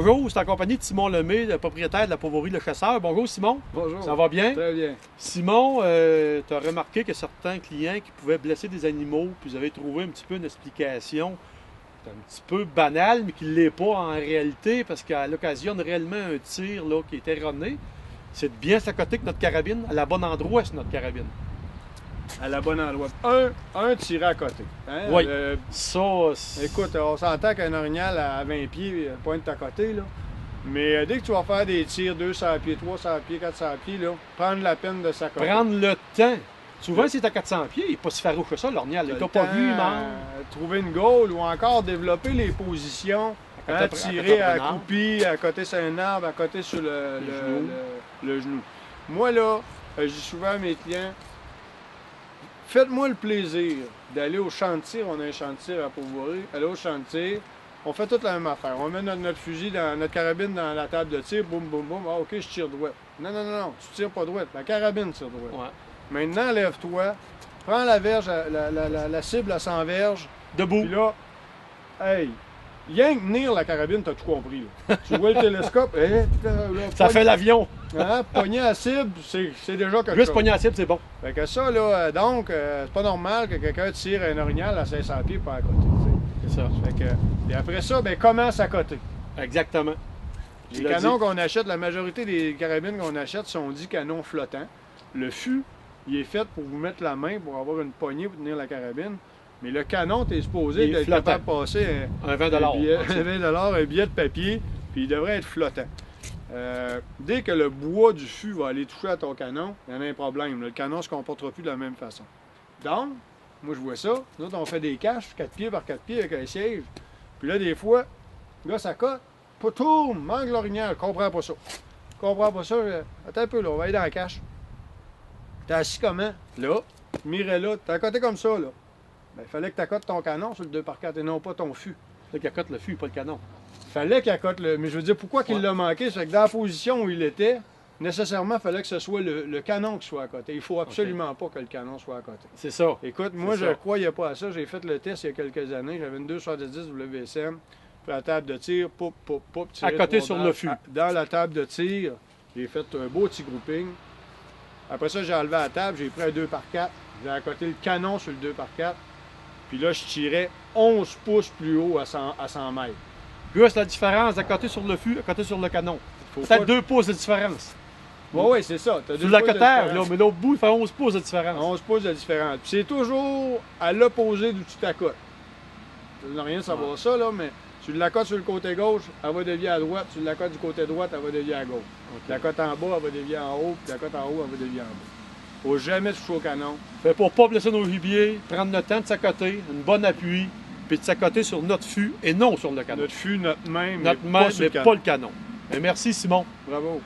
Bonjour, c'est en compagnie de Simon Lemay, le propriétaire de la Pauvorerie Le Chasseur. Bonjour Simon. Bonjour. Ça va bien? Très bien. Simon, tu as remarqué que certains clients qui pouvaient blesser des animaux, puis vous avez trouvé un petit peu une explication un petit peu banale, mais qui ne l'est pas en réalité, parce qu'elle occasionne réellement un tir là, qui est erroné. C'est de bien s'accoter que notre carabine, à la bonne endroit sur notre carabine. À la bonne endroit. Un tiré à côté. Hein? Oui. Ça, écoute, on s'entend qu'un orignal à 20 pieds pointe à côté, là. Mais dès que tu vas faire des tirs 200 pieds, 300 pieds, 400 pieds, là, prendre la peine de s'accoter. Prendre le temps. Souvent, c'est à 400 pieds, il n'est pas si farouche que ça, l'orignal. Il t'a pas vu, man. Trouver une goal ou encore développer les positions. Hein, tirer à accroupi, à côté sur un arbre, à côté sur le genou. Moi, là, je dis souvent à mes clients, faites-moi le plaisir d'aller au champ de tir. On a un champ de tir à Pauvorerie. Aller au champ de tir, on fait toute la même affaire. On met notre fusil, notre carabine dans la table de tir, boum, boum, boum. Ah, OK, je tire droit. Non, non, non, non, tu tires pas droit. La carabine tire droit. Ouais. Maintenant, lève-toi, prends la verge, la cible à 100 verges. Debout. Puis là, hey, rien que tenir la carabine, t'as tout compris. Là. Tu vois le télescope, ça fait l'avion. Hein, pogner à cible, c'est déjà quelque chose. Juste pogner à cible, c'est bon. Fait que ça, là, donc, c'est pas normal que quelqu'un tire un orignal à 500 pieds pas à côté. C'est ça. Fait que, et après ça, ben, commence à côté. Exactement. Les canons qu'on achète, la majorité des carabines qu'on achète sont dits canons flottants. Le fût, il est fait pour vous mettre la main, pour avoir une poignée pour tenir la carabine. Mais le canon, tu es supposé être capable de passer un 20 un billet de papier, puis il devrait être flottant. Dès que le bois du fût va aller toucher à ton canon, il y en a un problème. Le canon ne se comportera plus de la même façon. Donc, moi je vois ça. Nous autres, on fait des caches, 4 pieds par 4 pieds avec un siège. Puis là, des fois, là, ça cote. Poutoum, manque l'orignal, comprends pas ça. Comprends pas ça. Attends un peu, là, on va aller dans la cache. T'es assis comment? Là. Mirais là. T'es à côté comme ça, là. Ben, il fallait que tu accotes ton canon sur le 2x4 et non pas ton fût. Il fallait qu'il accote le fût, pas le canon. Il fallait qu'il accote le... Mais je veux dire, pourquoi qu'il l'a manqué? C'est que dans la position où il était, nécessairement, il fallait que ce soit le canon qui soit à côté. Il faut absolument pas que le canon soit à côté. C'est ça. Écoute, moi, je ne croyais pas à ça. J'ai fait le test il y a quelques années. J'avais une 270 WSM. Puis la table de tir, poup, poup, poup. À côté sur le fût. Dans la table de tir, j'ai fait un beau petit grouping. Après ça, j'ai enlevé la table, j'ai pris un 2x4. J'ai accoté le canon sur le 2x4. Puis là, je tirais 11 pouces plus haut à 100 mètres. Juste la différence à côté sur le fût, à côté sur le canon. Peut-être 2 pouces de différence. Oui, c'est ça. Sur l'accoteur, là, mais l'autre bout, il fait 11 pouces de différence. 11 pouces de différence. Puis c'est toujours à l'opposé d'où tu t'accotes. Tu n'as rien à savoir ça, là, mais tu l'accotes sur le côté gauche, elle va dévier à droite. Tu l'accotes du côté droite, elle va dévier à gauche. Okay. Tu l'accotes en bas, elle va dévier en haut. Puis tu l'accotes en haut, elle va dévier en bas. Faut jamais toucher au canon. Fait pour pas blesser nos gibiers, prendre le temps de s'accoter, une bonne appui, puis de s'accoter sur notre fût et non sur le canon. Notre fût, notre main, mais pas le canon. Et merci Simon. Bravo.